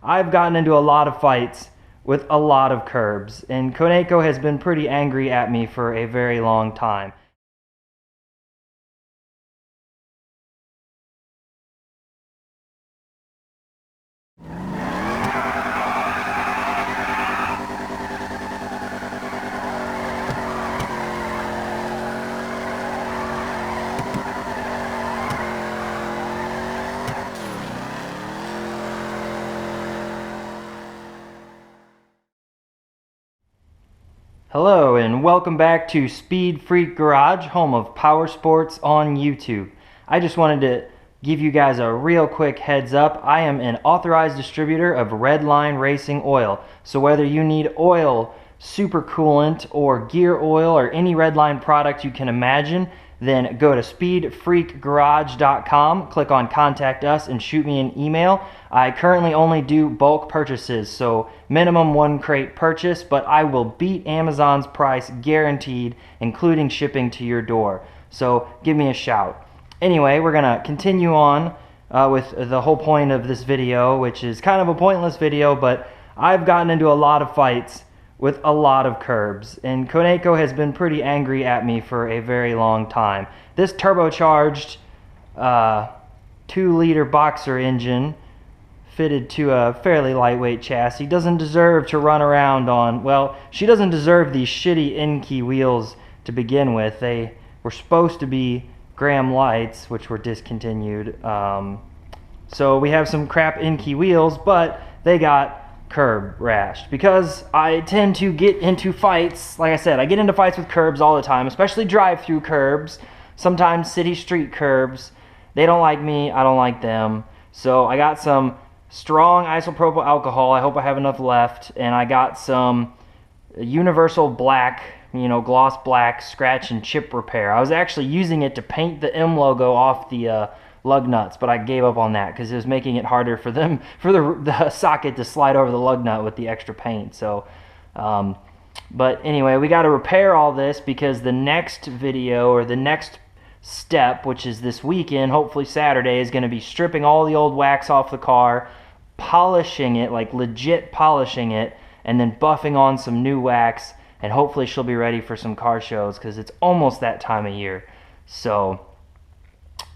I've gotten into a lot of fights with a lot of curbs, and Koneko has been pretty angry at me for a very long time. Hello and welcome back to Speed Freak Garage, home of PowerSports on YouTube. I just wanted to give you guys a real quick heads up. I am an authorized distributor of Redline Racing Oil. So whether you need oil, super coolant, or gear oil, or any Redline product you can imagine, then go to speedfreakgarage.com, click on Contact Us, and shoot me an email. I currently only do bulk purchases, so minimum 1 crate purchase, but I will beat Amazon's price guaranteed, including shipping to your door. So give me a shout. Anyway, we're going to continue on with the whole point of this video, which is kind of a pointless video, but I've gotten into a lot of fights with a lot of curbs, and Koneko has been pretty angry at me for a very long time. This turbocharged 2-liter boxer engine fitted to a fairly lightweight chassis doesn't deserve to run around on, well, she doesn't deserve these shitty N-key wheels to begin with. They were supposed to be Graham lights, which were discontinued. So we have some crap N-key wheels, but they got curb rashed because I tend to get into fights. Like I said, I get into fights with curbs all the time, especially drive-through curbs, sometimes city street curbs. They don't like me, I don't like them. So I got some strong isopropyl alcohol. I hope I have enough left, and I got some universal black, gloss black scratch and chip repair. I was actually using it to paint the M logo off the lug nuts, but I gave up on that because it was making it harder for the socket to slide over the lug nut with the extra paint. So but anyway, we got to repair all this because the next video, or the next step, which is this weekend, hopefully Saturday, is going to be stripping all the old wax off the car, polishing it, like legit polishing it, and then buffing on some new wax, and hopefully she'll be ready for some car shows because it's almost that time of year. So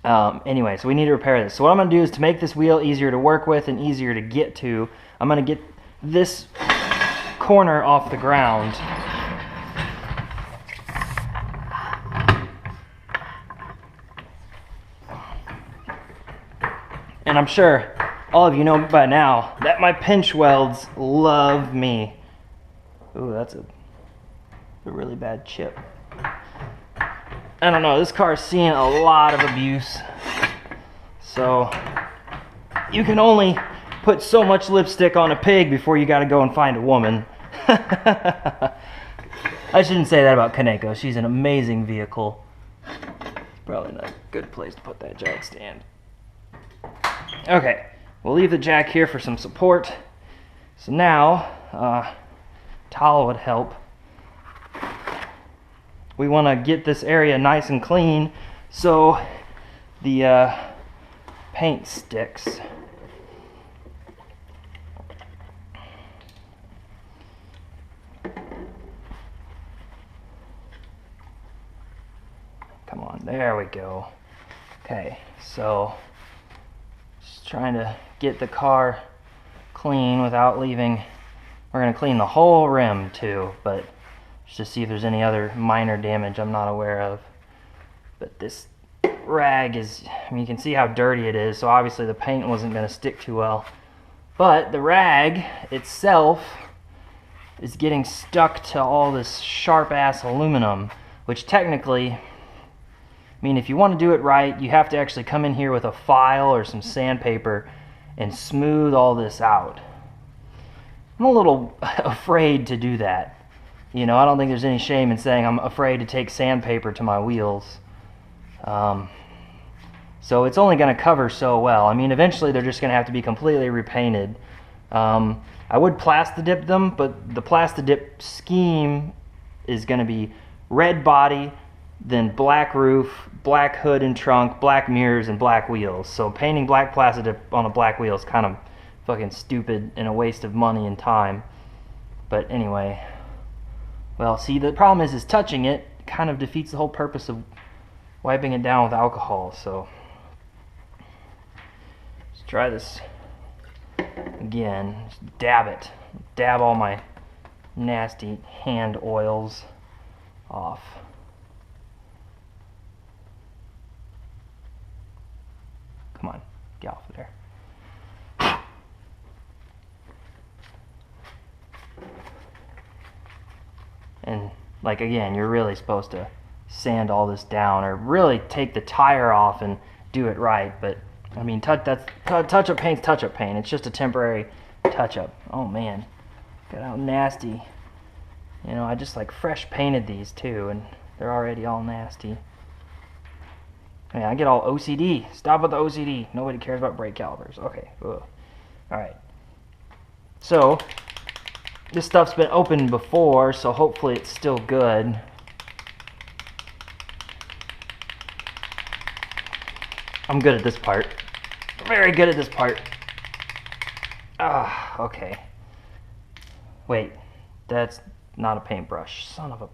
anyway, so we need to repair this. So what I'm going to do is, to make this wheel easier to work with and easier to get to, I'm going to get this corner off the ground. And I'm sure all of you know by now that my pinch welds love me. Ooh, that's a really bad chip. I don't know, this car's seeing a lot of abuse. So you can only put so much lipstick on a pig before you gotta go and find a woman. I shouldn't say that about Koneko. She's an amazing vehicle. Probably not a good place to put that jack stand. Okay, we'll leave the jack here for some support. So now, towel would help. We want to get this area nice and clean so the paint sticks. Come on, there we go. Okay, so just trying to get the car clean without leaving. We're going to clean the whole rim too, but just to see if there's any other minor damage I'm not aware of. But this rag is, you can see how dirty it is, so obviously the paint wasn't going to stick too well. But the rag itself is getting stuck to all this sharp-ass aluminum, which technically, if you want to do it right, you have to actually come in here with a file or some sandpaper and smooth all this out. I'm a little afraid to do that. I don't think there's any shame in saying I'm afraid to take sandpaper to my wheels. So it's only going to cover so well. Eventually they're just going to have to be completely repainted. I would Plastidip them, but the Plastidip scheme is going to be red body, then black roof, black hood and trunk, black mirrors, and black wheels. So painting black Plastidip on a black wheel is kind of fucking stupid and a waste of money and time. But anyway, well, see, the problem is touching it kind of defeats the whole purpose of wiping it down with alcohol. So let's try this again. Just dab it. Dab all my nasty hand oils off. Come on, get off of there. And like again, you're really supposed to sand all this down, or really take the tire off and do it right. But I mean, touch-up paint's touch-up paint. It's just a temporary touch-up. Oh man, look at how nasty. You know, I just like fresh painted these too, and they're already all nasty. I mean, I get all OCD. Stop with the OCD. Nobody cares about brake calipers. Okay. Ugh. All right. So this stuff's been opened before, so hopefully it's still good. I'm good at this part. Very good at this part. Ah, okay. Wait, that's not a paintbrush. Son of a...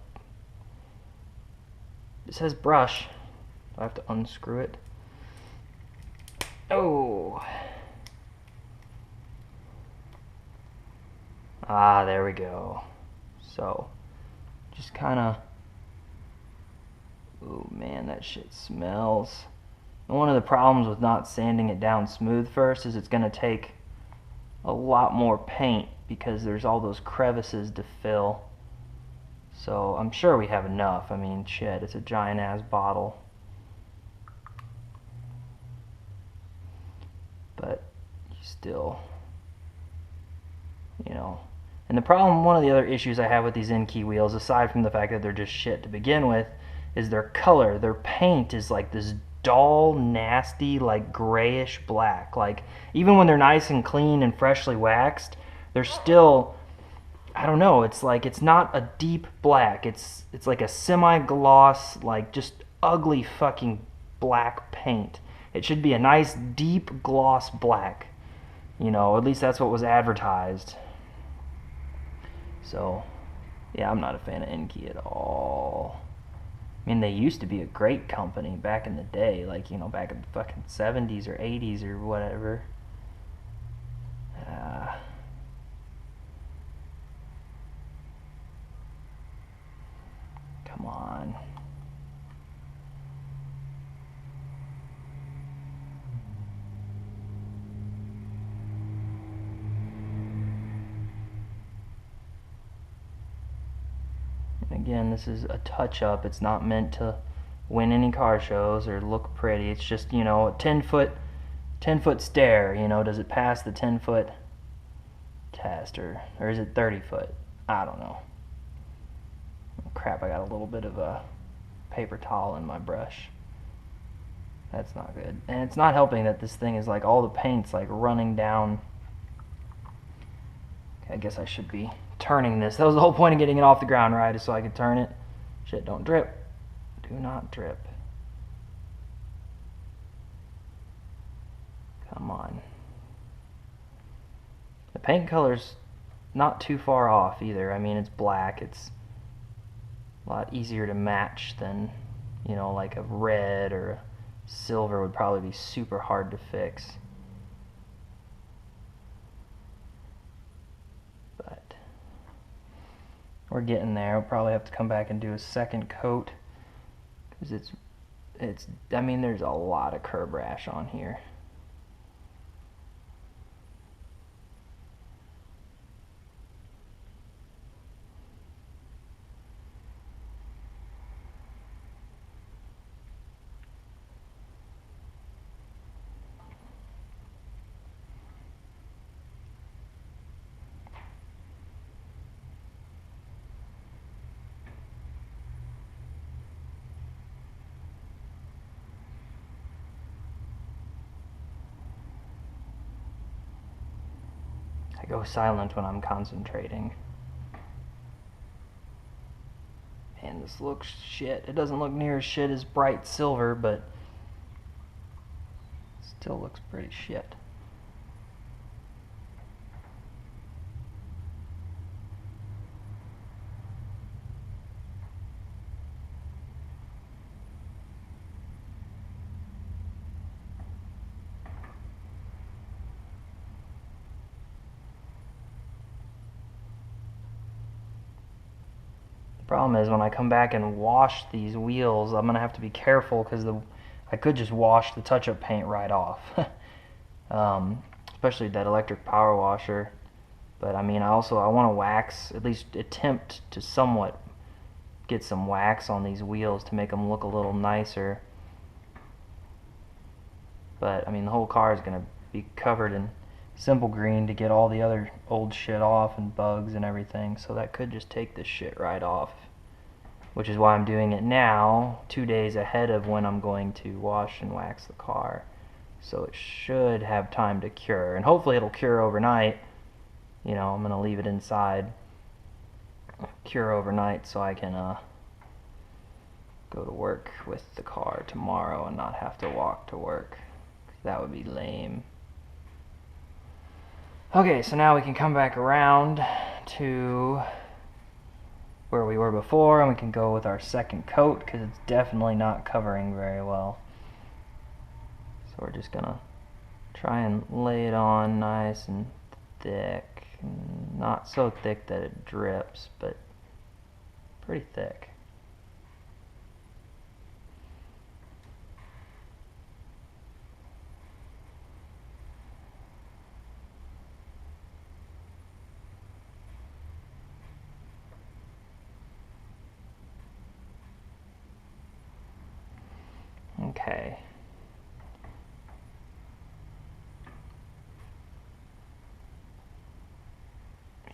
It says brush. Do I have to unscrew it? Oh. Ah, there we go. So, just kind of... Oh man, that shit smells. And one of the problems with not sanding it down smooth first is it's going to take a lot more paint because there's all those crevices to fill. So I'm sure we have enough. I mean, shit, it's a giant ass bottle. But you still, you know. And the problem, one of the other issues I have with these in-key wheels, aside from the fact that they're just shit to begin with, is their color. Their paint is like this dull, nasty, like grayish black. Like, even when they're nice and clean and freshly waxed, they're still, I don't know, it's like, it's not a deep black. It's like a semi-gloss, like just ugly fucking black paint. It should be a nice deep gloss black. You know, at least that's what was advertised. So, yeah, I'm not a fan of in-key at all. I mean, they used to be a great company back in the day, like, you know, back in the fucking 70s or 80s or whatever. Come on. Again, this is a touch-up. It's not meant to win any car shows or look pretty. It's just, you know, a 10-foot stare. You know, does it pass the 10-foot test, or is it 30-foot? I don't know. Oh, crap, I got a little bit of a paper towel in my brush. That's not good. And it's not helping that this thing is like all the paint's like running down. Okay, I guess I should be turning this. That was the whole point of getting it off the ground, right? Is so I could turn it. Shit, don't drip. Do not drip. Come on. The paint color's not too far off either. I mean, it's black. It's a lot easier to match than, you know, like a red or a silver would probably be super hard to fix. But we're getting there. We'll probably have to come back and do a second coat because it's I mean, there's a lot of curb rash on here. I go silent when I'm concentrating. Man, this looks shit. It doesn't look near as shit as bright silver, but still looks pretty shit. Problem is, when I come back and wash these wheels, I'm going to have to be careful because I could just wash the touch-up paint right off. Especially that electric power washer. But I mean, I want to wax, at least attempt to somewhat get some wax on these wheels to make them look a little nicer. But I mean, the whole car is going to be covered in simple green to get all the other old shit off and bugs and everything, so that could just take this shit right off, which is why I'm doing it now, 2 days ahead of when I'm going to wash and wax the car, so it should have time to cure, and hopefully it'll cure overnight. You know, I'm going to leave it inside, cure overnight, so I can go to work with the car tomorrow and not have to walk to work. That would be lame. Okay, so now we can come back around to where we were before, and we can go with our second coat because it's definitely not covering very well. So we're just gonna try and lay it on nice and thick. Not so thick that it drips, but pretty thick. Okay.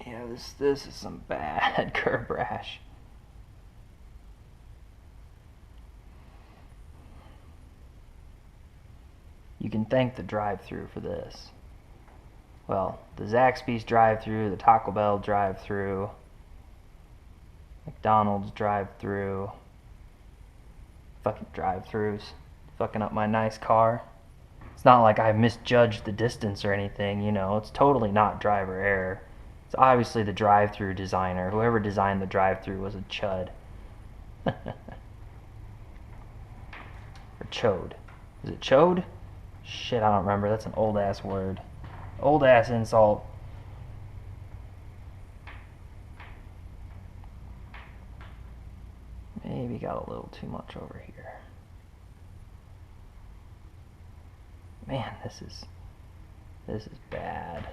Yeah, this is some bad curb rash. You can thank the drive-thru for this. Well, the Zaxby's drive-thru, the Taco Bell drive-thru, McDonald's drive-thru, fucking drive-thrus, fucking up my nice car. It's not like I misjudged the distance or anything, you know, it's totally not driver error. It's obviously the drive-thru designer. Whoever designed the drive-thru was a chud. Or chode. Is it chode? Shit, I don't remember. That's an old-ass word. Old-ass insult. Maybe got a little too much over here. Man, this is bad.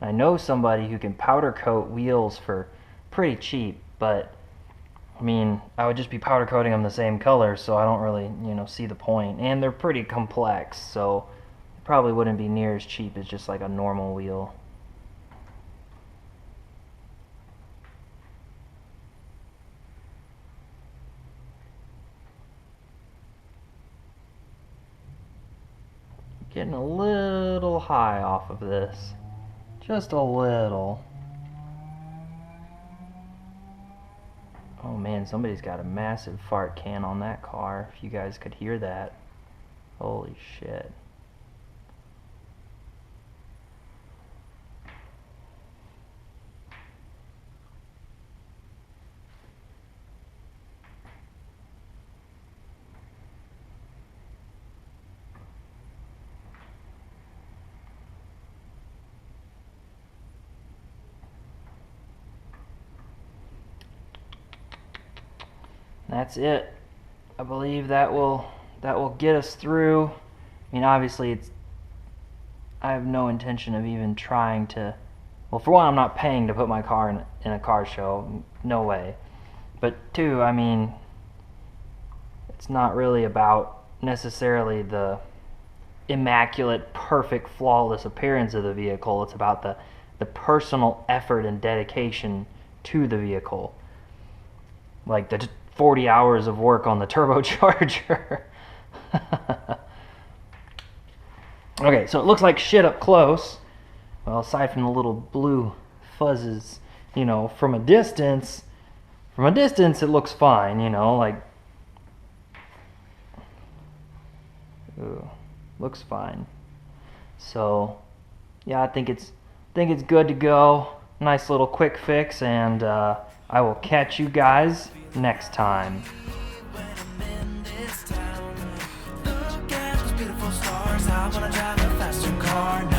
I know somebody who can powder coat wheels for pretty cheap, but I mean, I would just be powder coating them the same color, so I don't really, you know, see the point. And they're pretty complex, so it probably wouldn't be near as cheap as just like a normal wheel. Getting a little high off of this. Just a little. Oh man, somebody's got a massive fart can on that car, if you guys could hear that. Holy shit. That's it. I believe that will get us through. I mean, obviously I have no intention of even trying to, well, for one, I'm not paying to put my car in a car show, no way. But two, I mean, it's not really about necessarily the immaculate, perfect, flawless appearance of the vehicle. It's about the personal effort and dedication to the vehicle. Like the 40 hours of work on the turbocharger. Okay, so it looks like shit up close. Well, aside from the little blue fuzzes, you know, from a distance it looks fine, you know, like, ooh, looks fine. So, yeah, I think it's good to go. Nice little quick fix, and I will catch you guys next time. I wanna drive a faster car now.